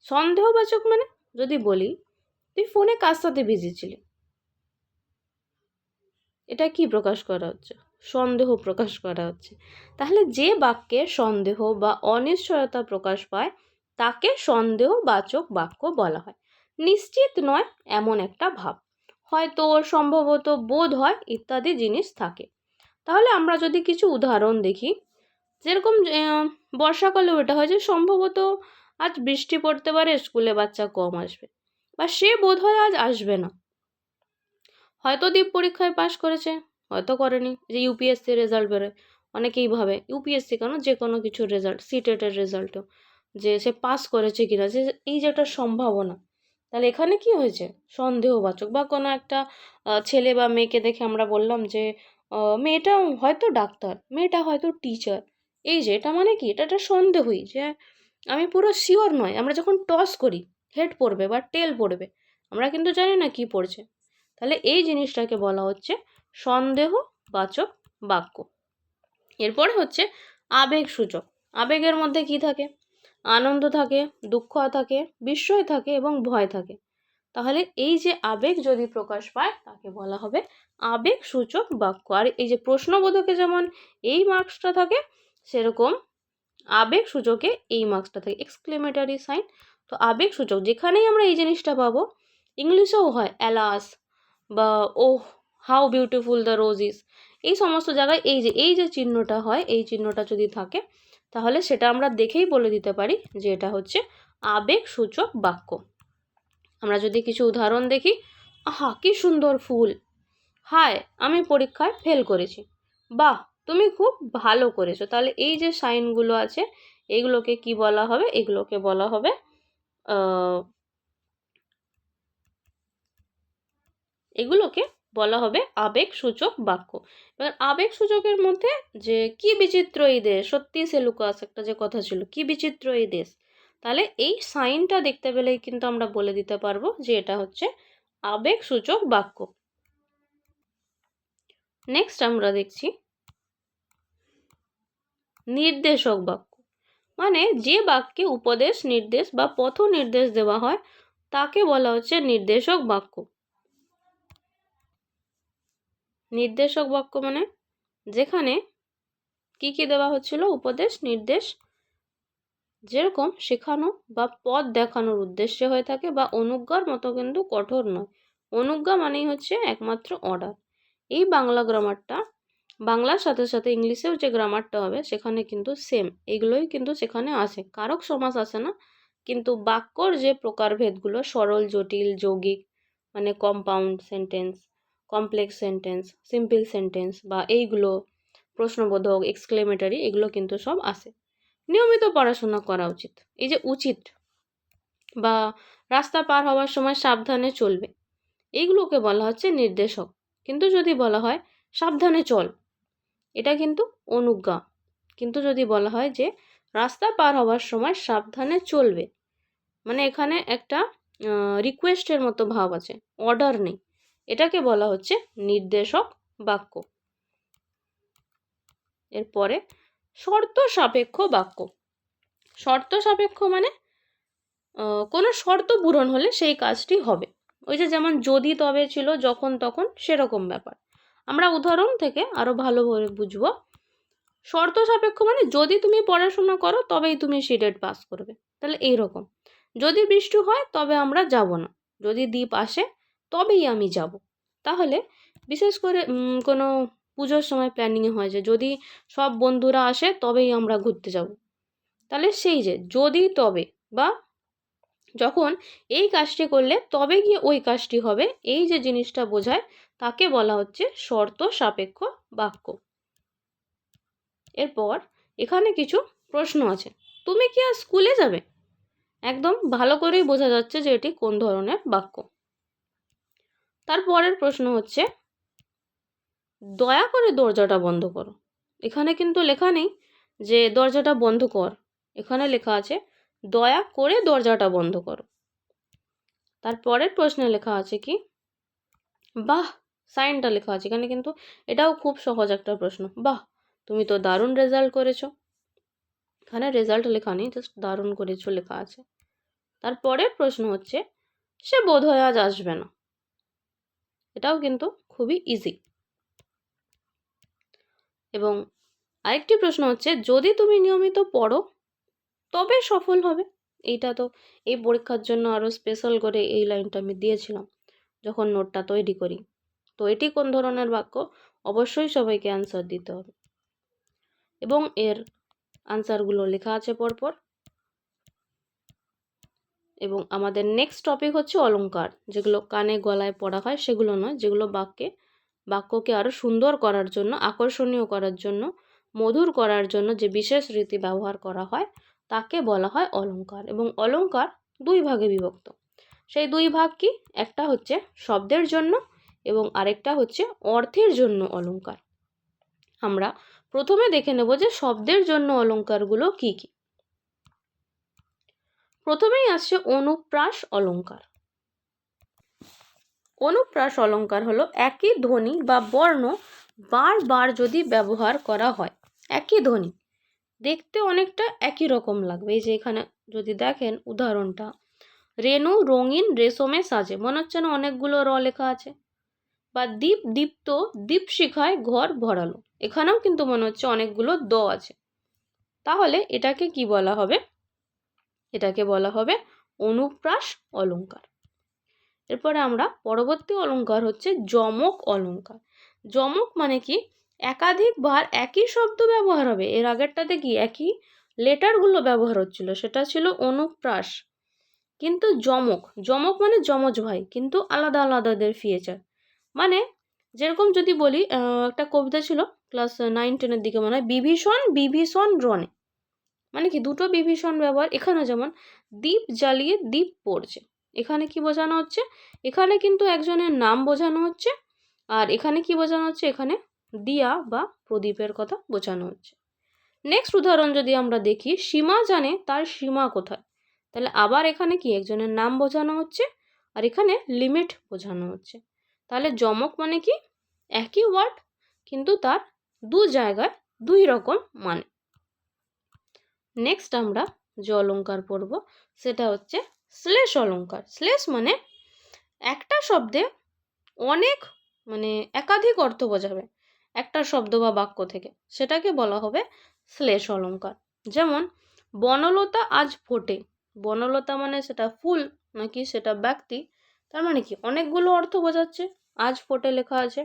সন্দেহবাচক মানে যদি বলি তুই ফোনে কার সাথে বিজি ছিলি, এটা কি প্রকাশ করা হচ্ছে? সন্দেহ প্রকাশ করা হচ্ছে। তাহলে যে বাক্যে সন্দেহ বা অনিশ্চয়তা প্রকাশ পায় তাকে সন্দেহবাচক বাক্য বলা হয়। নিশ্চিত নয় এমন একটা ভাব, হয়তো, সম্ভবত, বোধ হয় ইত্যাদি জিনিস থাকে। তাহলে আমরা যদি কিছু উদাহরণ দেখি, যেরকম বর্ষাকালেও এটা হয় যে সম্ভবত আজ বৃষ্টি পড়তে পারে, স্কুলে বাচ্চা কম আসবে, বা সে বোধ হয় আজ আসবে না। হয়তো দীপ পরীক্ষায় পাশ করেছে, হয়তো করেনি। যে ইউপিএসসি রেজাল্ট বেরোয়, অনেকেই ভাবে ইউপিএসসি কেন, যে কোনো কিছুর রেজাল্ট, সিটেটের রেজাল্টও, যে সে পাস করেছে কিনা, যে এই যে একটা সম্ভাবনা। তাহলে এখানে কি হয়েছে? সন্দেহবাচক। বা কোনো একটা ছেলে বা মেয়েকে দেখে আমরা বললাম যে মেয়েটা হয়তো ডাক্তার, মেয়েটা হয়তো টিচার। এই যে এটা মানে কি, এটা একটা সন্দেহই, যে আমি পুরো শিওর নয়। আমরা যখন টস করি হেড পড়বে বা টেল পড়বে, আমরা কিন্তু জানি না কি পড়ছে। তাহলে এই জিনিসটাকে বলা হচ্ছে সন্দেহবাচক বাক্য। এরপরে হচ্ছে আবেগসূচক। আবেগের মধ্যে কি থাকে? আনন্দ থাকে, দুঃখ থাকে, বিস্ময় থাকে এবং ভয় থাকে। তাহলে এই যে আবেগ যদি প্রকাশ পায় তাকে বলা হবে আবেগসূচক বাক্য। আর এই যে প্রশ্নবোধকে যেমন এই মার্কসটা থাকে, সেরকম আবেগসূচকে এই মার্কসটা থাকে, এক্সক্লেমেটরি সাইন। তো আবেগসূচক যেখানেই আমরা এই জিনিসটা পাবো, ইংলিশেও হয় অ্যালাস বা oh how beautiful the rose is, এই সমস্ত জায়গায় এই যে চিহ্নটা হয়, এই চিহ্নটা যদি থাকে তাহলে সেটা আমরা দেখেই বলে দিতে পারি যে এটা হচ্ছে আবেগসূচক বাক্য। আমরা যদি কিছু উদাহরণ দেখি, আহা কি সুন্দর ফুল, হায় আমি পরীক্ষায় ফেল করেছি, বাহ তুমি খুব ভালো করেছো। তাহলে এই যে সাইনগুলো আছে এগুলোকে কি বলা হবে? এগুলোকে বলা হবে আবেগসূচক বাক্য। এবার আবেগসূচকের মধ্যে যে কি বিচিত্র এই দেশ, সত্যি সেলুকাস একটা যে কথা ছিল, কি বিচিত্র এই দেশ, তাহলে এই সাইনটা দেখতে পেলেই কিন্তু আমরা বলে দিতে পারবো যে এটা হচ্ছে আবেগসূচক বাক্য। নেক্সট আমরা দেখছি নির্দেশক বাক্য। মানে যে বাক্যে উপদেশ, নির্দেশ বা পথ নির্দেশ দেওয়া হয় তাকে বলা হচ্ছে নির্দেশক বাক্য। নির্দেশক বাক্য মানে যেখানে কি কি দেওয়া হচ্ছিল, উপদেশ, নির্দেশ, যেরকম শেখানো বা পথ দেখানোর উদ্দেশ্যে হয়ে থাকে, বা অনুজ্ঞার মতো কিন্তু কঠোর নয়। অনুজ্ঞা মানেই হচ্ছে একমাত্র অর্ডার। এই বাংলা গ্রামারটা, বাংলার সাথে সাথে ইংলিশেও যে গ্রামারটা হবে সেখানে কিন্তু সেম, এগুলোই কিন্তু সেখানে আসে, কারক সমাস আসে না। কিন্তু বাক্যর যে প্রকারভেদগুলো, সরল, জটিল, যৌগিক মানে compound sentence, complex sentence, simple sentence, বা এইগুলো প্রশ্নবোধক, এক্সক্লেমেটরি, এগুলো কিন্তু সব আসে। নিয়মিত পড়াশোনা করা উচিত, এই যে উচিত বা রাস্তা পার হওয়ার সময় সাবধানে চলবে, এইগুলোকে বলা হচ্ছে নির্দেশক। কিন্তু যদি বলা হয় সাবধানে চল, এটা কিন্তু অনুজ্ঞা। কিন্তু যদি বলা হয় যে রাস্তা পার হওয়ার সময় সাবধানে চলবে, মানে এখানে একটা রিকোয়েস্টের মতো ভাব আছে, অর্ডার নেই, এটাকে বলা হচ্ছে নির্দেশক বাক্য। এরপরে শর্ত সাপেক্ষ বাক্য। শর্ত সাপেক্ষ মানে কোনো শর্ত পূরণ হলে সেই কাজটি হবে। ওই যে যেমন যদি তবে ছিল, যখন তখন, সেরকম ব্যাপার। আমরা উদাহরণ থেকে আরও ভালোভাবে বুঝবো। শর্ত সাপেক্ষ মানে যদি তুমি পড়াশোনা করো তবেই তুমি সিটেট পাস করবে, তাহলে এইরকম। যদি বৃষ্টি হয় তবে আমরা যাব না, যদি দ্বীপ আসে তবেই আমি যাব। তাহলে বিশেষ করে কোনো পুজোর সময় প্ল্যানিং হয় যে যদি সব বন্ধুরা আসে তবেই আমরা ঘুরতে যাব, তাহলে সেই যে যদি তবে বা যখন এই কাজটি করলে তবে গিয়ে ওই কাজটি হবে, এই যে জিনিসটা বোঝায় তাকে বলা হচ্ছে শর্ত সাপেক্ষ বাক্য। এরপর এখানে কিছু প্রশ্ন আছে, তুমি কি আজ স্কুলে যাবে? একদম ভালো করেই বোঝা যাচ্ছে যে এটি কোন ধরনের বাক্য। তারপরের প্রশ্ন হচ্ছে দয়া করে দরজাটা বন্ধ করো। এখানে কিন্তু লেখা নেই যে দরজাটা বন্ধ কর, এখানে লেখা আছে দয়া করে দরজাটা বন্ধ করো। তারপরের প্রশ্নে লেখা আছে কি, বাহ, সাইনটা লেখা আছে এখানে, কিন্তু এটাও খুব সহজ একটা প্রশ্ন, বাহ তুমি তো দারুণ রেজাল্ট করেছো। এখানে রেজাল্ট লেখা নেই, জাস্ট দারুণ করেছো লেখা আছে। তারপরের প্রশ্ন হচ্ছে সে বোধহয় আজ আসবে না। এটাও কিন্তু খুবই ইজি। এবং আরেকটি প্রশ্ন হচ্ছে যদি তুমি নিয়মিত পড়ো তবে সফল হবে। এইটা তো এই পরীক্ষার জন্য আরও স্পেশাল করে এই লাইনটা আমি দিয়েছিলাম যখন নোটটা তৈরি করি। তো এটি কোন ধরনের বাক্য, অবশ্যই সবাইকে অ্যান্সার দিতে হবে। এবং এর আনসারগুলো লেখা আছে পরপর। এবং আমাদের নেক্সট টপিক হচ্ছে অলংকার, যেগুলো কানে গলায় পড়া হয় সেগুলো নয়, যেগুলো বাক্যকে আরও সুন্দর করার জন্য, আকর্ষণীয় করার জন্য, মধুর করার জন্য যে বিশেষ রীতি ব্যবহার করা হয় তাকে বলা হয় অলংকার। এবং অলংকার দুই ভাগে বিভক্ত। সেই দুই ভাগ কি, একটা হচ্ছে শব্দের জন্য এবং আরেকটা হচ্ছে অর্থের জন্য অলংকার। আমরা প্রথমে দেখে নেব যে শব্দের জন্য অলংকারগুলো কি কি। প্রথমেই আসছে অনুপ্রাস অলংকার। অনুপ্রাস অলংকার হলো একই ধ্বনি বা বর্ণ বারবার যদি ব্যবহার করা হয়, একই ধ্বনি দেখতে অনেকটা একই রকম লাগবে। এই যে এখানে যদি দেখেন উদাহরণটা, রেনু রঙিন রেশমে সাজে, মনে হচ্ছে না অনেকগুলো র লেখা আছে। বা দীপ দীপ্ত, দীপশিখায় ঘর ভরালো। এখানেও কিন্তু মনে হচ্ছে অনেকগুলো দ আছে। তাহলে এটাকে কি বলা হবে? এটাকে বলা হবে অনুপ্রাস অলঙ্কার। এরপরে আমরা পরবর্তী অলঙ্কার হচ্ছে যমক অলঙ্কার। যমক মানে কি? একাধিকবার একই শব্দ ব্যবহার হবে। এর আগেরটাতে কি একই লেটারগুলো ব্যবহার হচ্ছিল, সেটা ছিল অনুপ্রাস। কিন্তু যমক, যমক মানে যমজ ভাই, কিন্তু আলাদা আলাদাদের ফিয়েচার। মানে যেরকম যদি বলি, একটা কবিতা ছিল ক্লাস 9-10 দিকে মনে হয়, বিভীষণ বিভীষণ রণে। মানে কি দুটো বিভীষণ ব্যবহার। এখানে যেমন দীপ জ্বালিয়ে দীপ পড়ছে, এখানে কি বোঝানো হচ্ছে? এখানে কিন্তু একজনের নাম বোঝানো হচ্ছে। আর এখানে কি বোঝানো হচ্ছে? এখানে দিয়া বা প্রদীপের কথা বোঝানো হচ্ছে। নেক্সট উদাহরণ যদি আমরা দেখি, সীমা জানে তার সীমা কোথায়। তাহলে আবার এখানে কি একজনের নাম বোঝানো হচ্ছে, আর এখানে লিমিট বোঝানো হচ্ছে। তাহলে যমক মানে কি? একই ওয়ার্ড কিন্তু তার দু জায়গায় দুই রকম মানে। নেক্সট আমরা যে অলঙ্কার পড়ব সেটা হচ্ছে শ্লেষ অলঙ্কার। শ্লেষ মানে একটা শব্দে অনেক মানে একাধিক অর্থ বোঝাবে একটা শব্দ বা বাক্য থেকে, সেটাকে বলা হবে শ্লেষ অলঙ্কার। যেমন বনলতা আজ ফোটে। বনলতা মানে সেটা ফুল নাকি সেটা ব্যক্তি, তার মানে কি অনেকগুলো অর্থ বোঝাচ্ছে। আজ ফোটে লেখা আছে।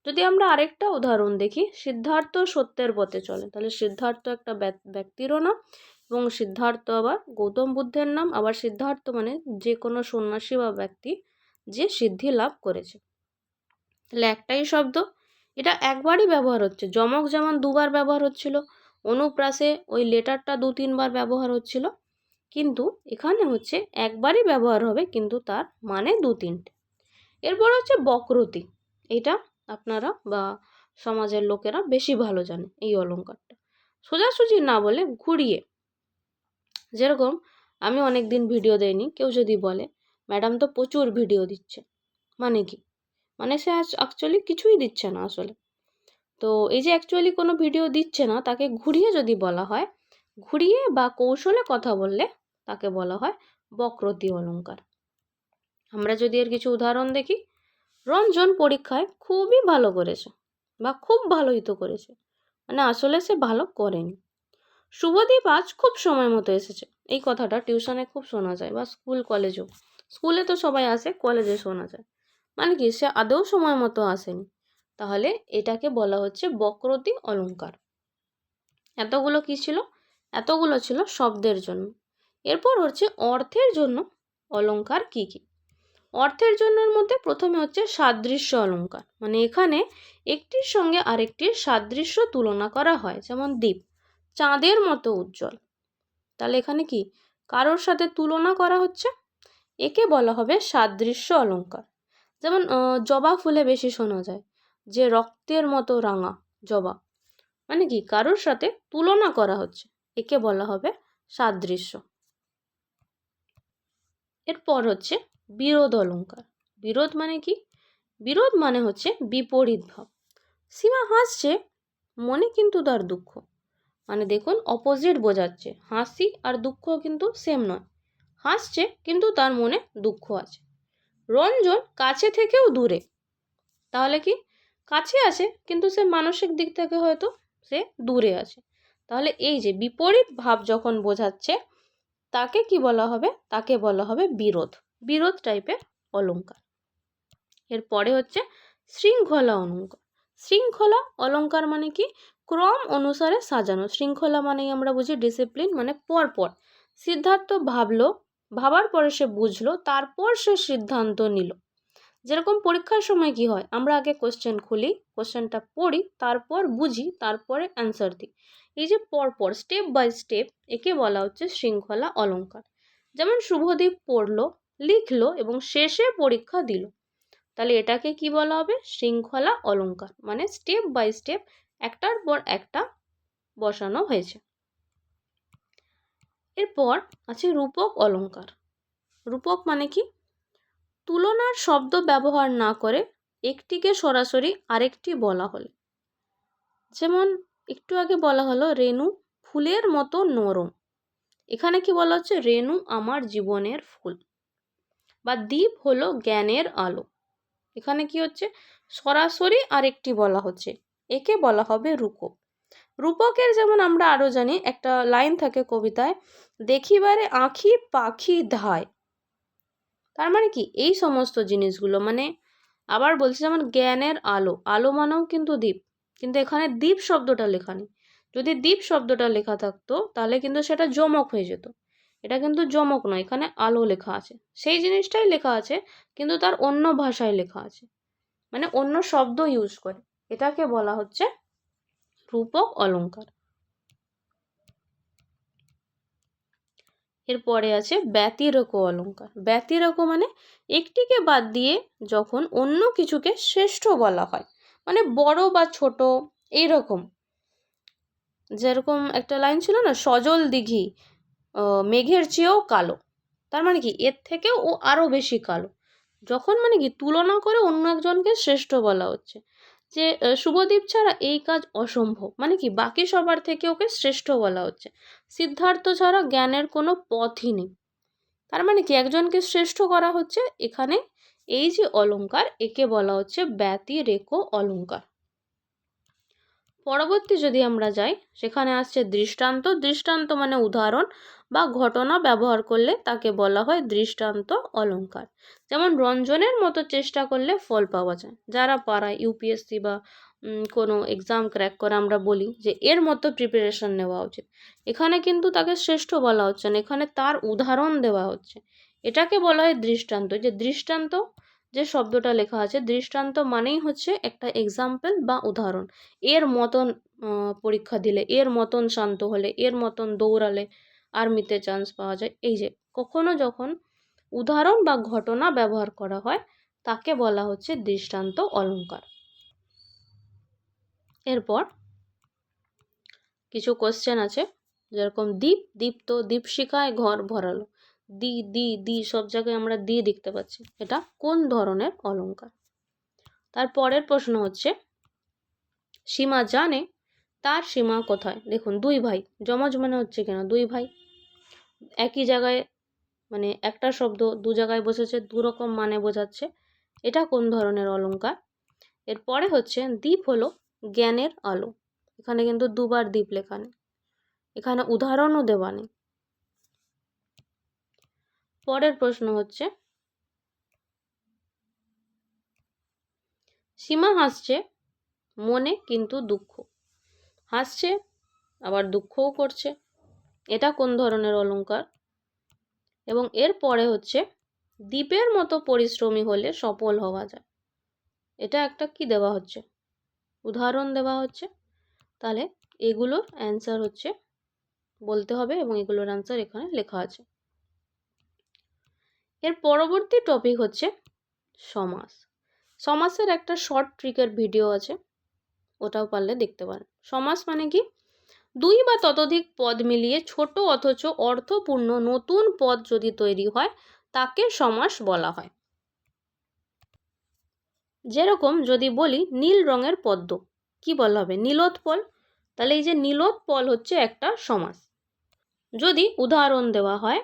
যদি আমরা আরেকটা উদাহরণ দেখি, সিদ্ধার্থ সত্যের পথে চলে, তাহলে সিদ্ধার্থ একটা ব্যক্তিরও নাম, এবং সিদ্ধার্থ আবার গৌতম বুদ্ধের নাম। আবার সিদ্ধার্থ মানে যে কোনো সন্ন্যাসী বা ব্যক্তি যে সিদ্ধি লাভ করেছে। তাহলে একটাই শব্দ, এটা একবারই ব্যবহার হচ্ছে। যমক যেমন দুবার ব্যবহার হচ্ছিল, অনুপ্রাসে ওই লেটারটা 2-3 বার ব্যবহার হচ্ছিল, কিন্তু এখানে হচ্ছে একবারই ব্যবহার হবে কিন্তু তার মানে 2-3টে। এরপর হচ্ছে বক্রতি। এটা আপনারা বা সমাজের লোকেরা বেশি ভালো জানে এই অলঙ্কারটা। সোজাসুজি না বলে ঘুরিয়ে, যেরকম আমি অনেক দিন ভিডিও দেইনি, কেউ যদি বলে ম্যাডাম তো প্রচুর ভিডিও দিচ্ছে, মানে কি? মানে সে অ্যাকচুয়ালি কিছুই দিচ্ছে না আসলে। তো এই যে অ্যাকচুয়ালি কোনো ভিডিও দিচ্ছে না, তাকে ঘুরিয়ে যদি বলা হয়, ঘুরিয়ে বা কৌশলে কথা বললে তাকে বলা হয় বক্রতি অলঙ্কার। আমরা যদি এর কিছু উদাহরণ দেখি, রঞ্জন পরীক্ষায় খুবই ভালো করেছে বা খুব ভালোই তো করেছে, মানে আসলে সে ভালো করেনি। শুভদীপ আজ খুব সময় মতো এসেছে। এই কথাটা টিউশনে খুব শোনা যায় বা স্কুল কলেজেও। স্কুলে তো সবাই আসে, কলেজে শোনা যায়। মানে কি সে আদৌ সময় মতো আসেনি। তাহলে এটাকে বলা হচ্ছে বক্রতি অলঙ্কার। এতগুলো কি ছিল? এতগুলো ছিল শব্দের জন্য। এরপর হচ্ছে অর্থের জন্য অলঙ্কার কি কি। অর্থের জন্যর মধ্যে প্রথমে হচ্ছে সাদৃশ্য অলঙ্কার। মানে এখানে একটির সঙ্গে আরেকটির সাদৃশ্য তুলনা করা হয়। যেমন দ্বীপ চাঁদের মতো উজ্জ্বল, তাহলে এখানে কি কারোর সাথে তুলনা করা হচ্ছে, একে বলা হবে সাদৃশ্য অলঙ্কার। যেমন জবা ফুলে বেশি শোনা যায় যে রক্তের মতো রাঙা জবা, মানে কি কারোর সাথে তুলনা করা হচ্ছে, একে বলা হবে সাদৃশ্য। এরপর হচ্ছে বিরোধ অলঙ্কার। বিরোধ মানে কি? বিরোধ মানে হচ্ছে বিপরীত ভাব। সীমা হাসছে, মনে কিন্তু তার দুঃখ। মানে দেখুন অপোজিট বোঝাচ্ছে, হাসি আর দুঃখ কিন্তু সেম নয়। হাসছে কিন্তু তার মনে দুঃখ আছে। রঞ্জন কাছে থেকেও দূরে, তাহলে কি কাছে আছে কিন্তু সে মানসিক দিক থেকে হয়তো সে দূরে আছে। তাহলে এই যে বিপরীত ভাব যখন বোঝাচ্ছে তাকে কি বলা হবে? তাকে বলা হবে বিরোধ। বিরোধ টাইপের অলঙ্কার। এরপরে হচ্ছে শৃঙ্খলা অলঙ্কার। শৃঙ্খলা অলঙ্কার মানে কি? ক্রম অনুসারে সাজানো। শৃঙ্খলা মানেই আমরা বুঝি ডিসিপ্লিন, মানে পরপর। সিদ্ধার্থ ভাবলো, ভাবার পরে সে বুঝলো, তারপর সে সিদ্ধান্ত নিল। যেরকম পরীক্ষার সময় কি হয়, আমরা আগে কোশ্চেন খুলি, কোশ্চেনটা পড়ি, তারপর বুঝি, তারপরে অ্যান্সার দিই। এই যে পরপর স্টেপ বাই স্টেপ, একে বলা হচ্ছে শৃঙ্খলা অলঙ্কার। যেমন শুভদীপ পড়লো, লিখলো এবং শেষে পরীক্ষা দিল, তাহলে এটাকে কি বলা হবে? শৃঙ্খলা অলঙ্কার। মানে স্টেপ বাই স্টেপ একটার পর একটা বসানো হয়েছে। এরপর আছে রূপক অলঙ্কার। রূপক মানে কি? তুলনার শব্দ ব্যবহার না করে একটিকে সরাসরি আরেকটি বলা হলে, যেমন একটু আগে বলা হলো রেণু ফুলের মতো নরম, এখানে কি বলা হচ্ছে? রেণু আমার জীবনের ফুল। বা দ্বীপ হলো জ্ঞানের আলো, এখানে কি হচ্ছে? সরাসরি আরেকটি বলা হচ্ছে, একে বলা হবে রূপক। রূপকের যেমন আমরা আরও জানি, একটা লাইন থাকে কবিতায়, দেখিবারে আঁখি পাখি ধায়। তার মানে কি, এই সমস্ত জিনিসগুলো মানে, আবার বলছি যেমন জ্ঞানের আলো, আলো মানেও কিন্তু দ্বীপ, কিন্তু এখানে দ্বীপ শব্দটা লেখা নেই। যদি দ্বীপ শব্দটা লেখা থাকতো তাহলে কিন্তু সেটা যমক হয়ে যেত। এটা কিন্তু যমক নয়, এখানে আলো লেখা আছে, সেই জিনিসটাই লেখা আছে কিন্তু তার অন্য ভাষায় লেখা আছে, মানে অন্য শব্দ ইউজ করে। এটাকে বলা হচ্ছে রূপক অলঙ্কার। এরপরে আছে ব্যতিরেক অলঙ্কার। ব্যতিরেক মানে একটিকে বাদ দিয়ে যখন অন্য কিছুকে শ্রেষ্ঠ বলা হয়, মানে বড় বা ছোট এইরকম। যেরকম একটা লাইন ছিল না, সজল দিঘি মেঘের চেয়েও কালো। তার মানে কি, এর থেকেও ও আরও বেশি কালো। যখন মানে কি তুলনা করে অন্য একজনকে শ্রেষ্ঠ বলা হচ্ছে, যে শুভদীপ ছাড়া এই কাজ অসম্ভব, মানে কি বাকি সবার থেকে ওকে শ্রেষ্ঠ বলা হচ্ছে। সিদ্ধার্থ ছাড়া জ্ঞানের কোনো পথই নেই। তার মানে কি একজনকে শ্রেষ্ঠ করা হচ্ছে। এখানে এই যে অলঙ্কার, একে বলা হচ্ছে ব্যতিরেক অলঙ্কার। পরবর্তী যদি আমরা যাই, সেখানে আসছে দৃষ্টান্ত। দৃষ্টান্ত মানে উদাহরণ বা ঘটনা ব্যবহার করলে তাকে বলা হয় দৃষ্টান্ত অলঙ্কার। যেমন রঞ্জনের মতো চেষ্টা করলে ফল পাওয়া যায়। যারা পাড়ায় ইউপিএসসি বা কোনো এক্সাম ক্র্যাক করে, আমরা বলি যে এর মতো প্রিপারেশন নেওয়া উচিত। এখানে কিন্তু তাকে শ্রেষ্ঠ বলা হচ্ছে না, এখানে তার উদাহরণ দেওয়া হচ্ছে। এটাকে বলা হয় দৃষ্টান্ত। যে দৃষ্টান্ত, যে শব্দটা লেখা আছে, দৃষ্টান্ত মানেই হচ্ছে একটা এক্সাম্পল বা উদাহরণ। এর মতন পরীক্ষা দিলে, এর মতন শান্ত হলে, এর মতন দৌড়ালে আর্মিতে চান্স পাওয়া যায়। এই যে কখনো যখন উদাহরণ বা ঘটনা ব্যবহার করা হয়, তাকে বলা হচ্ছে দৃষ্টান্ত অলঙ্কার। এরপর কিছু কোশ্চেন আছে, যেরকম দীপ, দীপ্ত, দীপশিখায় ঘর ভরালো। দি দি দি সব জায়গায় আমরা দি দেখতে পাচ্ছি, এটা কোন ধরনের অলঙ্কার? তারপরের প্রশ্ন হচ্ছে, সীমা জানে তার সীমা কোথায়। দেখুন, দুই ভাই, যমজ মনে হচ্ছে কেন? দুই ভাই একই জায়গায়, মানে একটা শব্দ দু জায়গায় বসেছে, দু রকম মানে বোঝাচ্ছে। এটা কোন ধরনের অলঙ্কার? এরপরে হচ্ছে দ্বীপ হলো জ্ঞানের আলো। এখানে কিন্তু দুবার দ্বীপ লেখা নেই, এখানে উদাহরণও দেওয়া নেই। পরের প্রশ্ন হচ্ছে, সীমা হাসছে মনে কিন্তু দুঃখ। হাসছে আবার দুঃখও করছে, এটা কোন ধরনের অলঙ্কার? এবং এর পরে হচ্ছে, দ্বীপের মতো পরিশ্রমী হলে সফল হওয়া যায়। এটা একটা কি দেওয়া হচ্ছে? উদাহরণ দেওয়া হচ্ছে। তাহলে এগুলোর অ্যান্সার হচ্ছে বলতে হবে, এবং এগুলোর অ্যান্সার এখানে লেখা আছে। এর পরবর্তী টপিক হচ্ছে সমাস। সমাসের একটা শর্ট ট্রিকের ভিডিও আছে, ওটাও পারলে দেখতে পারেন। সমাস মানে কি, দুই বা ততোধিক পদ মিলিয়ে ছোট অথচ অর্থপূর্ণ নতুন পদ যদি তৈরি হয়, তাকে সমাস বলা হয়। যেরকম যদি বলি নীল রঙের পদ্ম, কি বলা হবে? নীলোৎপল। তাহলে এই যে নীলোৎপল হচ্ছে একটা সমাস। যদি উদাহরণ দেওয়া হয়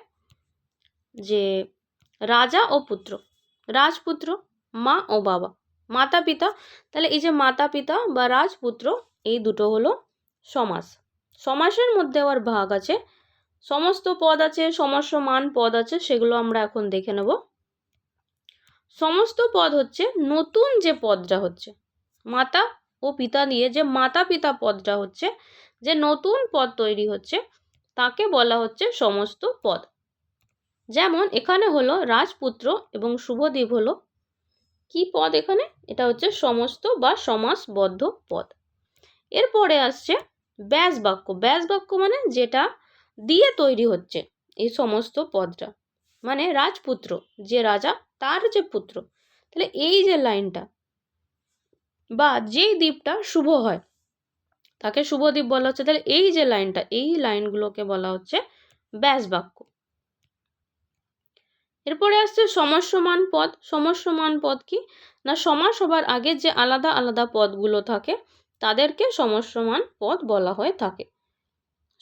যে রাজা ও পুত্র, রাজপুত্র, মা ও বাবা, মাতা পিতা, তাহলে এই যে মাতা পিতা বা রাজপুত্র, এই দুটো হলো সমাস। সমাসের মধ্যে আবার ভাগ আছে, সমস্ত পদ আছে, সমস্যমান পদ আছে, সেগুলো আমরা এখন দেখে নেব। সমস্ত পদ হচ্ছে নতুন যে পদটা হচ্ছে, মাতা ও পিতা দিয়ে যে মাতা পিতা পদটা হচ্ছে, যে নতুন পদ তৈরি হচ্ছে, তাকে বলা হচ্ছে সমস্ত পদ। যেমন এখানে হলো রাজপুত্র এবং শুভদীপ হলো কি পদ? এখানে এটা হচ্ছে সমস্ত বা সমাসবদ্ধ পদ। এরপরে আসছে ব্যাস বাক্য। ব্যাস বাক্য মানে যেটা দিয়ে তৈরি হচ্ছে এই সমস্ত পদটা, মানে রাজপুত্র, যে রাজা, তার যে পুত্র। তাহলে এই যে লাইনটা বা যেই দ্বীপটা শুভ হয় তাকে শুভদ্বীপ বলা হচ্ছে। তাহলে এই যে লাইনটা, এই লাইনগুলোকে বলা হচ্ছে ব্যাস বাক্য। এরপরে আসছে সমস্যমান পদ। সমস্যমান পদ কি না, সমাস হবার আগে যে আলাদা আলাদা পদগুলো থাকে তাদেরকে সমস্যমান পদ বলা হয়ে থাকে।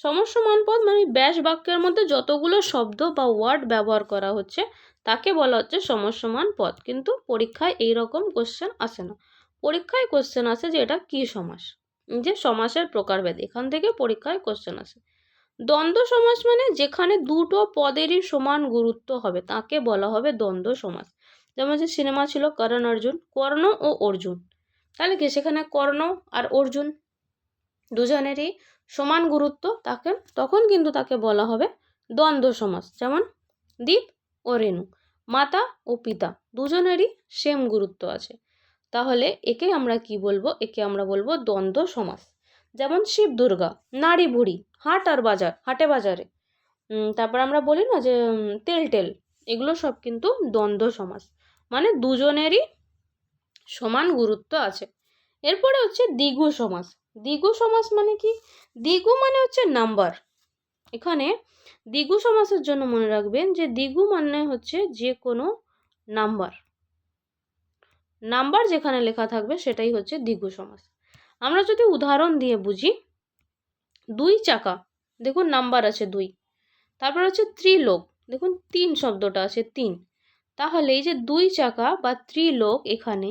সমস্যমান পদ মানে ব্যাস বাক্যের মধ্যে যতগুলো শব্দ বা ওয়ার্ড ব্যবহার করা হচ্ছে তাকে বলা হচ্ছে সমস্যমান পদ। কিন্তু পরীক্ষায় এই রকম কোশ্চেন আসে না, পরীক্ষায় কোশ্চেন আসে যে এটা কি সমাস, যে সমাসের প্রকারভেদ, এখান থেকে পরীক্ষায় কোশ্চেন আসে। দ্বন্দ্ব সমাস মানে যেখানে দুটো পদেরই সমান গুরুত্ব হবে তাকে বলা হবে দ্বন্দ্ব সমাস। যেমন যে সিনেমা ছিল করণ অর্জুন, কর্ণ ও অর্জুন, তাহলে কি সেখানে কর্ণ আর অর্জুন দুজনেরই সমান গুরুত্ব, তাকে তখন কিন্তু তাকে বলা হবে দ্বন্দ্ব সমাস। যেমন দীপ ও রেণু, মাতা ও পিতা দুজনেরই সেম গুরুত্ব আছে, তাহলে একে আমরা কি বলবো, একে আমরা বলবো দ্বন্দ্ব সমাস। যেমন শিব দুর্গা, নারী বুড়ি, হাট আর বাজার, হাটে বাজারে, তারপর আমরা বলি না যে তেল টেল, এগুলো সব কিন্তু দ্বন্দ্ব সমাস, মানে দুজনেরই সমান গুরুত্ব আছে। এরপরে হচ্ছে দ্বিগু সমাস। দ্বিগু সমাস মানে কি, দ্বিগু মানে হচ্ছে নাম্বার। এখানে দ্বিগু সমাসের জন্য মনে রাখবেন যে দ্বিগু মানে হচ্ছে যে কোনো নাম্বার, নাম্বার যেখানে লেখা থাকবে সেটাই হচ্ছে দ্বিগু সমাস। আমরা যদি উদাহরণ দিয়ে বুঝি, দুই চাকা, দেখুন নাম্বার আছে দুই, তারপর হচ্ছে ত্রিলোক, দেখুন তিন শব্দটা আছে তিন, তাহলে এই যে দুই চাকা বা ত্রিলোক, এখানে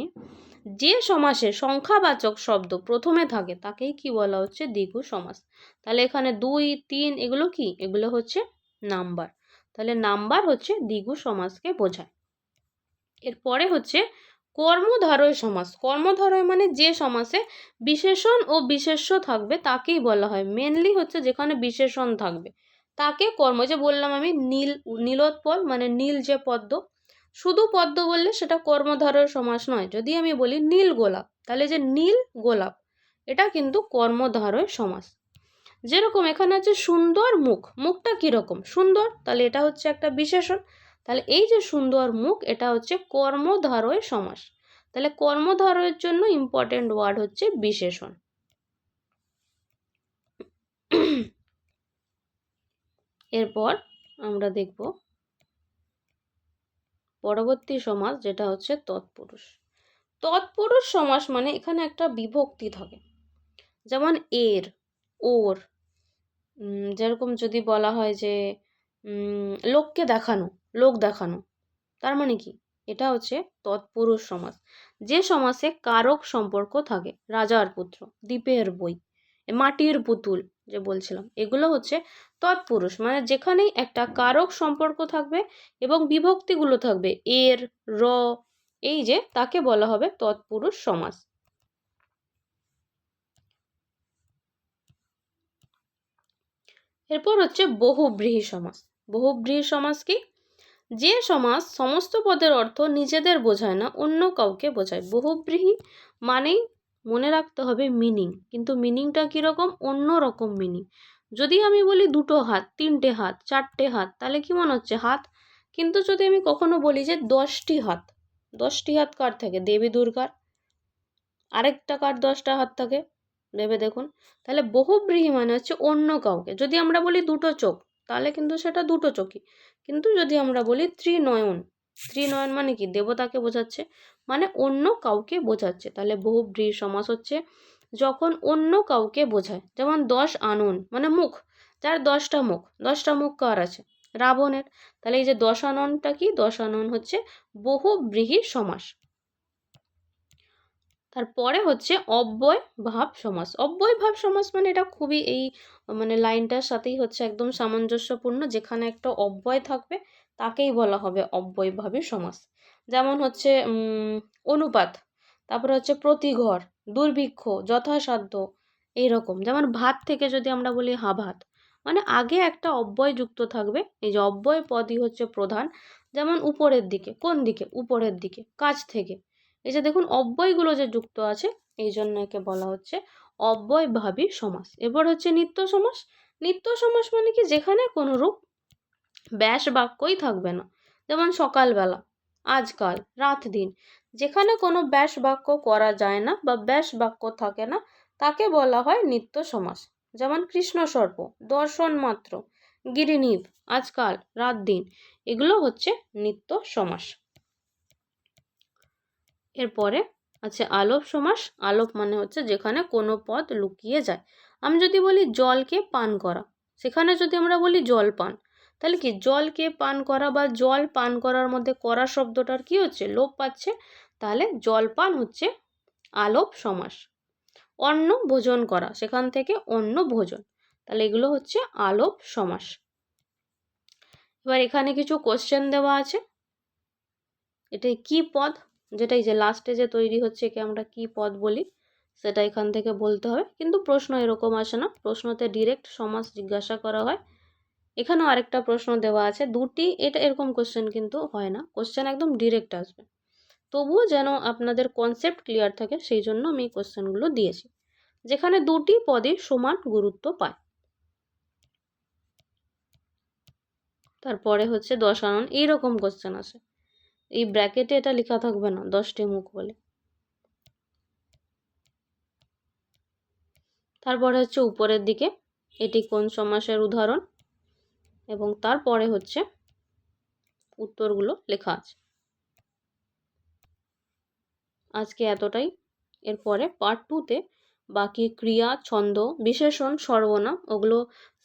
যে সমাসে সংখ্যাবাচক শব্দ প্রথমে থাকে তাকেই কি বলা হচ্ছে দ্বিগু সমাস। তাহলে এখানে দুই তিন এগুলো কি, এগুলো হচ্ছে নাম্বার, তাহলে নাম্বার হচ্ছে দ্বিগু সমাসকে বোঝায়। এরপরে হচ্ছে কর্মধারয় সমাস। কর্মধারয় মানে যে সমাসে বিশেষণ ও বিশেষ্য থাকবে তাকেই বলা হয়, মেনলি হচ্ছে যেখানে বিশেষণ থাকবে তাকে কর্ম, যে বললাম আমি নীলোৎপল মানে নীল যে পদ্ম, শুধু পদ্ম বললে সেটা কর্মধারয় সমাস নয়। যদি আমি বলি নীল গোলাপ, তাহলে যে নীল গোলাপ এটা কিন্তু কর্মধারয় সমাস। যেরকম এখানে আছে সুন্দর মুখ, মুখটা কীরকম সুন্দর, তাহলে এটা হচ্ছে একটা বিশেষণ, তাহলে এই যে সুন্দর মুখ এটা হচ্ছে কর্মধারয় সমাস। তাহলে কর্মধারয়ের জন্য ইম্পর্টেন্ট ওয়ার্ড হচ্ছে বিশেষণ। এরপর আমরা দেখব পরবর্তী সমাস, যেটা হচ্ছে তৎপুরুষ। তৎপুরুষ সমাস মানে এখানে একটা বিভক্তি থাকে, যেমন এর, ওর, যেরকম যদি বলা হয় যে লোককে দেখানো, লোক দেখানো, তার মানে কি, এটা হচ্ছে তৎপুরুষ সমাস। যে সমাসে কারক সম্পর্ক থাকে, রাজার পুত্র, দ্বীপের বই, মাটির পুতুল যে বলছিলাম, এগুলো হচ্ছে তৎপুরুষ, মানে যেখানেই একটা কারক সম্পর্ক থাকবে এবং বিভক্তিগুলো থাকবে এর, র, এই যে, তাকে বলা হবে তৎপুরুষ সমাস। এরপর হচ্ছে বহুব্রীহি সমাস। বহুব্রীহি সমাস কি, যে সমাস সমস্ত পদের অর্থ নিজেদের বোঝায় না, অন্য কাউকে বোঝায়। বহুব্রীহি মানেই মনে রাখতে হবে মিনিং, কিন্তু মিনিংটা কীরকম, অন্য রকম মিনিং। যদি আমি বলি দুটো হাত, তিনটে হাত, চারটে হাত, তাহলে কি মনে হচ্ছে হাত, কিন্তু যদি আমি কখনো বলি যে 10টি হাত, 10টি হাত কার থাকে, দেবী দুর্গার, আরেকটা কার 10টা হাত থাকে, ভেবে দেখুন। তাহলে বহুব্রীহি মানে হচ্ছে অন্য কাউকে। যদি আমরা বলি দুটো চোখ, তাহলে কিন্তু সেটা দুটো চোখই, কিন্তু যদি আমরা বলি ত্রিনয়ন, ত্রিনয়ন মানে কি, দেবতাকে বোঝাচ্ছে, মানে অন্য কাউকে বোঝাচ্ছে। তাহলে বহুব্রীহি সমাস হচ্ছে যখন অন্য কাউকে বোঝায়। যেমন 10 আনন মানে মুখ, যার 10টা মুখ, 10টা মুখ কার আছে, রাবণের। তাহলে এই যে 10 আননটা কি, 10 আনন হচ্ছে বহুব্রীহি সমাস। তারপরে হচ্ছে অব্যয় ভাব সমাস। অব্যয় ভাব সমাস মানে এটা খুবই এই মানে লাইনটার সাথেই হচ্ছে একদম সামঞ্জস্যপূর্ণ, যেখানে একটা অব্যয় থাকবে তাকেই বলা হবে অব্যয়ভাবী সমাস। যেমন হচ্ছে অনুপাত, তারপরে হচ্ছে প্রতিঘর, দুর্ভিক্ষ, যথাসাধ্য, এইরকম। যেমন ভাত থেকে যদি আমরা বলি হাভাত, মানে আগে একটা অব্যয় যুক্ত থাকবে, এই যে অব্যয় পদই হচ্ছে প্রধান। যেমন উপরের দিকে, কোন দিকে, উপরের দিকে, কাছ থেকে, এই যে দেখুন অব্যয়গুলো যে যুক্ত আছে, এই জন্য একে বলা হচ্ছে অব্যয়ভাবী সমাস। এবার হচ্ছে নিত্য সমাস। নিত্য সমাস মানে কি, যেখানে কোনো রূপ ব্যাস বাক্যই থাকবে না। যেমন সকালবেলা, আজকাল, রাত দিন, যেখানে কোনো ব্যাস বাক্য করা যায় না বা ব্যাস বাক্য থাকে না তাকে বলা হয় নিত্য সমাস। যেমন কৃষ্ণ সর্প, দর্শন মাত্র, গিরিনিভ, আজকাল, রাত দিন, এগুলো হচ্ছে নিত্য সমাস। এরপরে আছে আলোপ সমাস। আলোপ মানে হচ্ছে যেখানে কোনো পদ লুকিয়ে যায়। আমি যদি বলি জলকে পান করা, সেখানে যদি আমরা বলি জল পান, তাহলে কি জলকে পান করা বা জল পান করার মধ্যে করা শব্দটার কি হচ্ছে, লোপ পাচ্ছে, তাহলে জল পান হচ্ছে আলোপ সমাস। অন্ন ভোজন করা, সেখান থেকে অন্ন ভোজন, তাহলে এগুলো হচ্ছে আলোপ সমাস। এবার এখানে কিছু কোশ্চেন দেওয়া আছে। এটাই কি পদ, যেটাই যে লাস্টে যে তৈরি হচ্ছে একে আমরা কি পদ বলি, সেটা এখান থেকে বলতে হবে। কিন্তু প্রশ্ন এরকম আসে না, প্রশ্নতে ডিরেক্ট সমাস জিজ্ঞাসা করা হয়। এখানেও আরেকটা প্রশ্ন দেওয়া আছে দুটি, এটা এরকম কোশ্চেন কিন্তু হয় না, কোশ্চেন একদম ডিরেক্ট আসবে। তবুও যেন আপনাদের কনসেপ্ট ক্লিয়ার থাকে সেই জন্য আমি কোশ্চেনগুলো দিয়েছি, যেখানে দুটি পদই সমান গুরুত্ব পায়। তারপরে হচ্ছে দশানন, এইরকম কোশ্চেন আসে, এই ব্র্যাকেটে এটা লেখা থাকবে না 10টি মুখ বলে। তারপরে হচ্ছে উপরের দিকে এটি কোন সমাসের উদাহরণ, এবং তারপরে হচ্ছে উত্তরগুলো লেখা আছে। আজকে এতটাই। এরপরে পার্ট 2তে বাকি ক্রিয়া, ছন্দ, বিশেষণ, সর্বনাম ওগুলো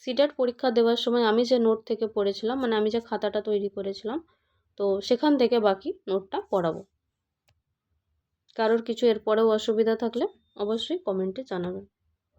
সিটেট পরীক্ষা দেওয়ার সময় আমি যে নোট থেকে পড়েছিলাম, মানে আমি যে খাতাটা তৈরি করেছিলাম, তো সেখান থেকে বাকি নোটটা পড়াবো। কারোর কিছু এরপরেও অসুবিধা থাকলে অবশ্যই কমেন্টে জানাবেন।